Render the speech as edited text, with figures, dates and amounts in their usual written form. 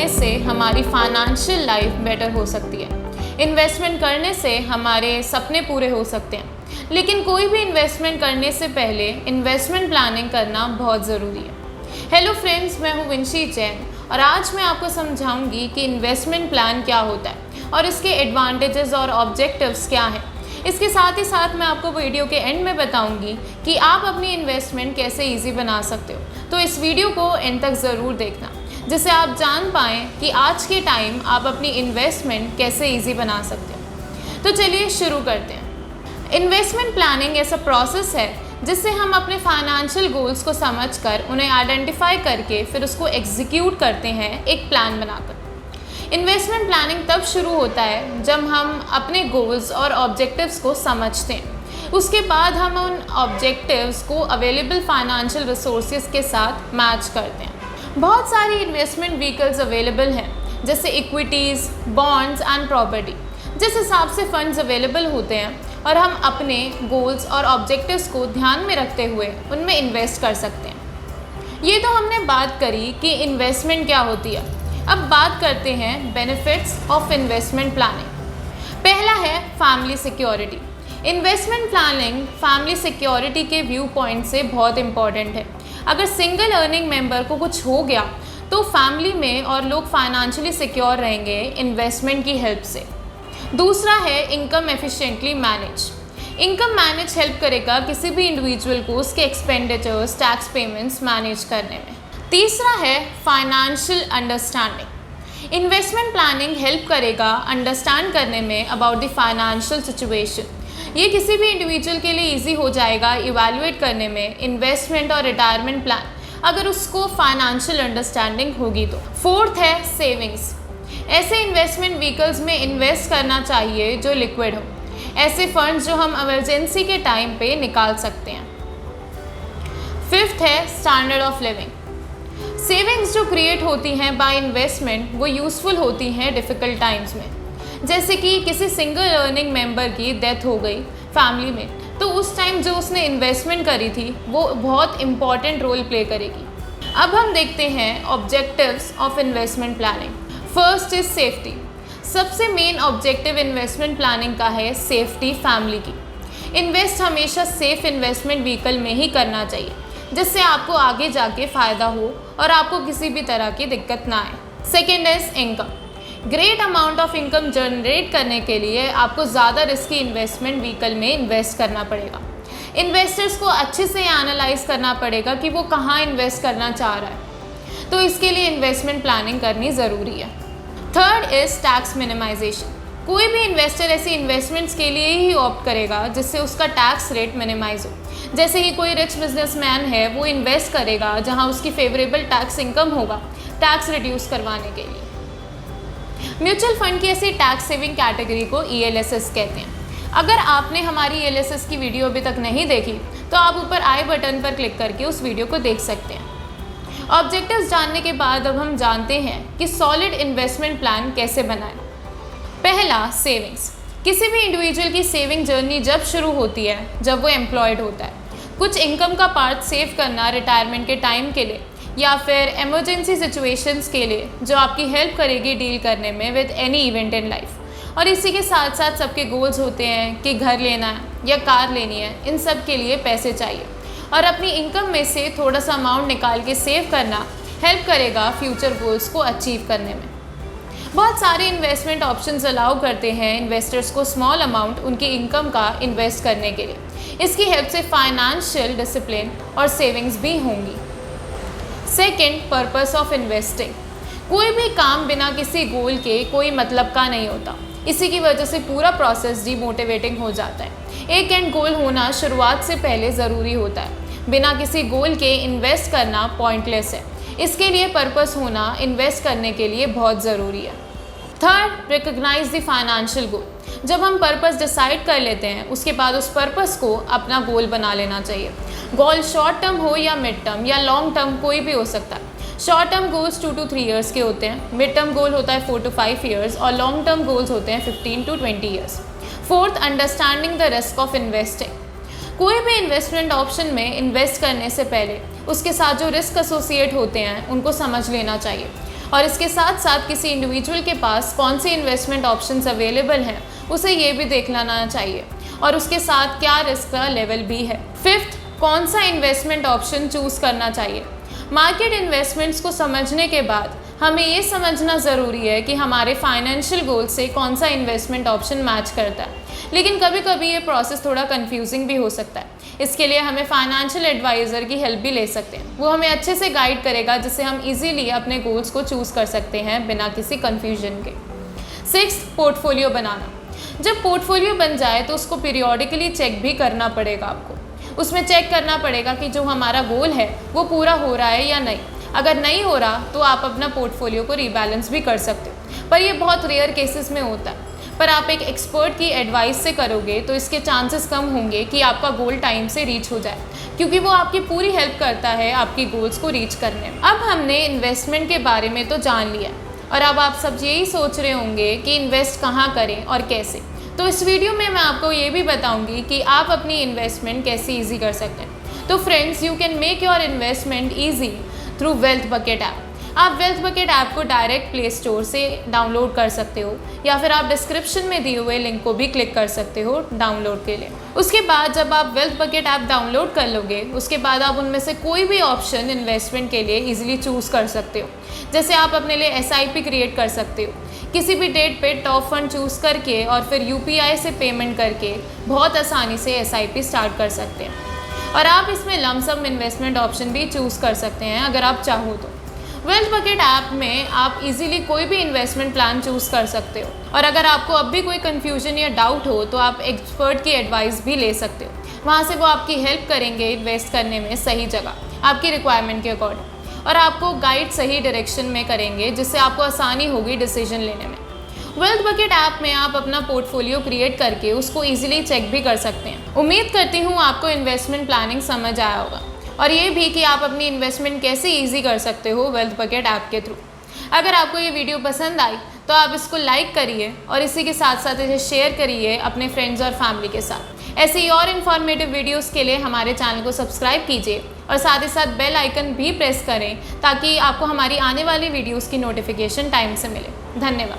करने से हमारी फाइनेंशियल लाइफ बेटर हो सकती है। इन्वेस्टमेंट करने से हमारे सपने पूरे हो सकते हैं, लेकिन कोई भी इन्वेस्टमेंट करने से पहले इन्वेस्टमेंट प्लानिंग करना बहुत ज़रूरी है। हेलो फ्रेंड्स, मैं हूँ विंशी जैन और आज मैं आपको समझाऊंगी कि इन्वेस्टमेंट प्लान क्या होता है और इसके एडवांटेजेस और ऑब्जेक्टिव्स क्या हैं। इसके साथ ही साथ मैं आपको वीडियो के एंड में बताऊंगी कि आप अपनी इन्वेस्टमेंट कैसे ईजी बना सकते हो। तो इस वीडियो को एंड तक ज़रूर देखना, जिससे आप जान पाएँ कि आज के टाइम आप अपनी इन्वेस्टमेंट कैसे ईजी बना सकते हो। तो चलिए शुरू करते हैं। इन्वेस्टमेंट प्लानिंग ऐसा प्रोसेस है जिससे हम अपने फाइनेंशियल गोल्स को समझकर उन्हें आइडेंटिफाई करके फिर उसको एग्जीक्यूट करते हैं एक प्लान बनाकर। इन्वेस्टमेंट प्लानिंग तब शुरू होता है जब हम अपने गोल्स और ऑब्जेक्टिव्स को समझते हैं। उसके बाद हम उन ऑब्जेक्टिव्स को अवेलेबल फाइनेंशियल रिसोर्सेज के साथ मैच करते हैं। बहुत सारी इन्वेस्टमेंट व्हीकल्स अवेलेबल हैं, जैसे इक्विटीज़, बॉन्ड्स एंड प्रॉपर्टी। जिस हिसाब से फंड्स अवेलेबल होते हैं और हम अपने गोल्स और ऑब्जेक्टिव्स को ध्यान में रखते हुए उनमें इन्वेस्ट कर सकते हैं। ये तो हमने बात करी कि इन्वेस्टमेंट क्या होती है। अब बात करते हैं बेनिफिट्स ऑफ इन्वेस्टमेंट प्लानिंग। पहला है family security. Investment planning family security के व्यू पॉइंट से बहुत इंपॉर्टेंट है। अगर सिंगल अर्निंग मेंबर को कुछ हो गया तो फैमिली में और लोग फाइनेंशियली सिक्योर रहेंगे इन्वेस्टमेंट की हेल्प से। दूसरा है income efficiently manage. Income manage help करेगा किसी भी इंडिविजुअल को उसके एक्सपेंडिचर्स, टैक्स पेमेंट्स मैनेज करने में। तीसरा है financial understanding. Investment planning help करेगा अंडरस्टैंड करने में अबाउट द फाइनेंशियल सिचुएशन। ये किसी भी इंडिविजुअल के लिए इजी हो जाएगा इवैल्यूएट करने में इन्वेस्टमेंट और रिटायरमेंट प्लान, अगर उसको फाइनेंशियल अंडरस्टैंडिंग होगी तो। फोर्थ है सेविंग्स। ऐसे इन्वेस्टमेंट व्हीकल्स में इन्वेस्ट करना चाहिए जो लिक्विड हो, ऐसे फंड्स जो हम इमरजेंसी के टाइम पे निकाल सकते हैं। फिफ्थ है स्टैंडर्ड ऑफ लिविंग। सेविंग्स जो क्रिएट होती हैं बाय इन्वेस्टमेंट वो यूज़फुल होती हैं डिफ़िकल्ट टाइम्स में, जैसे कि किसी सिंगल अर्निंग मेंबर की डेथ हो गई फैमिली में, तो उस टाइम जो उसने इन्वेस्टमेंट करी थी वो बहुत इंपॉर्टेंट रोल प्ले करेगी। अब हम देखते हैं objectives of investment planning. First is safety. सबसे मेन ऑब्जेक्टिव इन्वेस्टमेंट प्लानिंग का है सेफ्टी फैमिली की। इन्वेस्ट हमेशा सेफ इन्वेस्टमेंट व्हीकल में ही करना चाहिए, जिससे आपको आगे जाके फ़ायदा हो और आपको किसी भी तरह की दिक्कत ना आए। Second is income. Great amount of income generate करने के लिए आपको ज़्यादा रिस्की इन्वेस्टमेंट व्हीकल में इन्वेस्ट करना पड़ेगा। इन्वेस्टर्स को अच्छे से एनालाइज करना पड़ेगा कि वो कहाँ इन्वेस्ट करना चाह रहा है, तो इसके लिए इन्वेस्टमेंट प्लानिंग करनी ज़रूरी है। Third is tax minimisation. कोई भी इन्वेस्टर ऐसी इन्वेस्टमेंट्स के लिए ही ऑप्ट करेगा जिससे उसका टैक्स रेट मिनिमाइज हो। जैसे ही कोई रिच बिजनेसमैन है वो इन्वेस्ट करेगा जहां उसकी फेवरेबल टैक्स इनकम होगा टैक्स रिड्यूस करवाने के लिए। म्यूचुअल फंड की ऐसी टैक्स सेविंग कैटेगरी को ELSS कहते हैं। अगर आपने हमारी ELSS की वीडियो अभी तक नहीं देखी तो आप ऊपर आई बटन पर क्लिक करके उस वीडियो को देख सकते हैं। ऑब्जेक्टिव्स जानने के बाद अब हम जानते हैं कि सॉलिड इन्वेस्टमेंट प्लान कैसे बनाएं। पहला, सेविंग्स। किसी भी इंडिविजुअल की सेविंग जर्नी जब शुरू होती है जब वो एम्प्लॉयड होता है। कुछ इनकम का पार्ट सेव करना रिटायरमेंट के टाइम के लिए या फिर इमरजेंसी सिचुएशंस के लिए, जो आपकी हेल्प करेगी डील करने में with any event in life. और इसी के साथ साथ सबके गोल्स होते हैं कि घर लेना है या कार लेनी है, इन सब के लिए पैसे चाहिए और अपनी इनकम में से थोड़ा सा अमाउंट निकाल के सेव करना हेल्प करेगा फ्यूचर गोल्स को अचीव करने में। बहुत सारे इन्वेस्टमेंट ऑप्शंस अलाउ करते हैं इन्वेस्टर्स को स्मॉल अमाउंट उनकी इनकम का इन्वेस्ट करने के लिए। इसकी हेल्प से फाइनेंशियल डिसिप्लिन और सेविंग्स भी होंगी। Second, purpose of investing. कोई भी काम बिना किसी गोल के कोई मतलब का नहीं होता। इसी की वजह से पूरा प्रोसेस डीमोटिवेटिंग हो जाता है। एक एंड गोल होना शुरुआत से पहले ज़रूरी होता है। बिना किसी गोल के इन्वेस्ट करना पॉइंटलेस है। इसके लिए पर्पस होना इन्वेस्ट करने के लिए बहुत ज़रूरी है। Third, recognise the financial goal. जब हम पर्पस डिसाइड कर लेते हैं उसके बाद उस पर्पस को अपना गोल बना लेना चाहिए। गोल शॉर्ट टर्म हो या मिड टर्म या लॉन्ग टर्म, कोई भी हो सकता है। Short term goals 2 to 3 years के होते हैं, मिड टर्म गोल होता है 4 to 5 ईयर्स और लॉन्ग टर्म गोल्स होते हैं 15 to 20 years. Fourth, understanding the risk of investing. कोई भी इन्वेस्टमेंट ऑप्शन में इन्वेस्ट करने से पहले उसके साथ जो रिस्क एसोसिएट होते हैं उनको समझ लेना चाहिए। और इसके साथ साथ किसी इंडिविजुअल के पास कौन सी इन्वेस्टमेंट ऑप्शंस अवेलेबल हैं उसे ये भी देख लेना चाहिए, और उसके साथ क्या रिस्क का लेवल भी है। फिफ्थ, कौन सा इन्वेस्टमेंट ऑप्शन चूज़ करना चाहिए। मार्केट इन्वेस्टमेंट्स को समझने के बाद हमें ये समझना ज़रूरी है कि हमारे फाइनेंशियल गोल से कौन सा इन्वेस्टमेंट ऑप्शन मैच करता है, लेकिन कभी कभी ये प्रोसेस थोड़ा कंफ्यूजिंग भी हो सकता है। इसके लिए हमें फाइनेंशियल एडवाइज़र की हेल्प भी ले सकते हैं। वो हमें अच्छे से गाइड करेगा जिससे हम इजीली अपने गोल्स को चूज़ कर सकते हैं बिना किसी कन्फ्यूजन के। सिक्स्थ, पोर्टफोलियो बनाना। जब पोर्टफोलियो बन जाए तो उसको पीरियोडिकली चेक भी करना पड़ेगा आपको। उसमें चेक करना पड़ेगा कि जो हमारा गोल है वो पूरा हो रहा है या नहीं। अगर नहीं हो रहा तो आप अपना पोर्टफोलियो को रीबैलेंस भी कर सकते हो, पर ये बहुत रेयर केसेस में होता है। पर आप एक एक्सपर्ट की एडवाइस से करोगे तो इसके चांसेस कम होंगे कि आपका गोल टाइम से रीच हो जाए, क्योंकि वो आपकी पूरी हेल्प करता है आपकी गोल्स को रीच करने में। अब हमने इन्वेस्टमेंट के बारे में तो जान लिया, और अब आप सब यही सोच रहे होंगे कि इन्वेस्ट कहाँ करें और कैसे। तो इस वीडियो में मैं आपको ये भी बताऊंगी कि आप अपनी इन्वेस्टमेंट कैसे ईजी कर सकते हैं। तो friends, you can make your investment easy through wealth bucket app. आप वेल्थ बकेट ऐप को डायरेक्ट प्ले स्टोर से डाउनलोड कर सकते हो, या फिर आप डिस्क्रिप्शन में दिए हुए लिंक को भी क्लिक कर सकते हो डाउनलोड के लिए। उसके बाद जब आप वेल्थ बकेट ऐप डाउनलोड कर लोगे, उसके बाद आप उनमें से कोई भी ऑप्शन इन्वेस्टमेंट के लिए ईजिली चूज़ कर सकते हो। जैसे आप अपने लिए SIP क्रिएट कर सकते हो, किसी भी डेट पे टॉप फंड चूज़ करके और फिर UPI से पेमेंट करके बहुत आसानी से SIP स्टार्ट कर सकते हैं। और आप इसमें लमसम इन्वेस्टमेंट ऑप्शन भी चूज़ कर सकते हैं अगर आप चाहो तो। वेल्थ बकेट ऐप में आप इजीली कोई भी इन्वेस्टमेंट प्लान चूज़ कर सकते हो, और अगर आपको अब भी कोई कन्फ्यूजन या डाउट हो तो आप एक्सपर्ट की एडवाइस भी ले सकते हो। वहाँ से वो आपकी हेल्प करेंगे इन्वेस्ट करने में सही जगह आपकी रिक्वायरमेंट के अकॉर्डिंग, और आपको गाइड सही डायरेक्शन में करेंगे जिससे आपको आसानी होगी डिसीजन लेने में। वेल्थ बकेट ऐप में आप अपना पोर्टफोलियो क्रिएट करके उसको ईजिली चेक भी कर सकते हैं। उम्मीद करती हूँ आपको इन्वेस्टमेंट प्लानिंग समझ आया होगा, और ये भी कि आप अपनी इन्वेस्टमेंट कैसे ईजी कर सकते हो वेल्थ बकेट ऐप के थ्रू। अगर आपको ये वीडियो पसंद आई तो आप इसको लाइक करिए, और इसी के साथ साथ इसे शेयर करिए अपने फ्रेंड्स और फैमिली के साथ। ऐसे ही और इन्फॉर्मेटिव वीडियोस के लिए हमारे चैनल को सब्सक्राइब कीजिए, और साथ ही साथ बेल आइकन भी प्रेस करें ताकि आपको हमारी आने वाली वीडियोज़ की नोटिफिकेशन टाइम से मिले। धन्यवाद।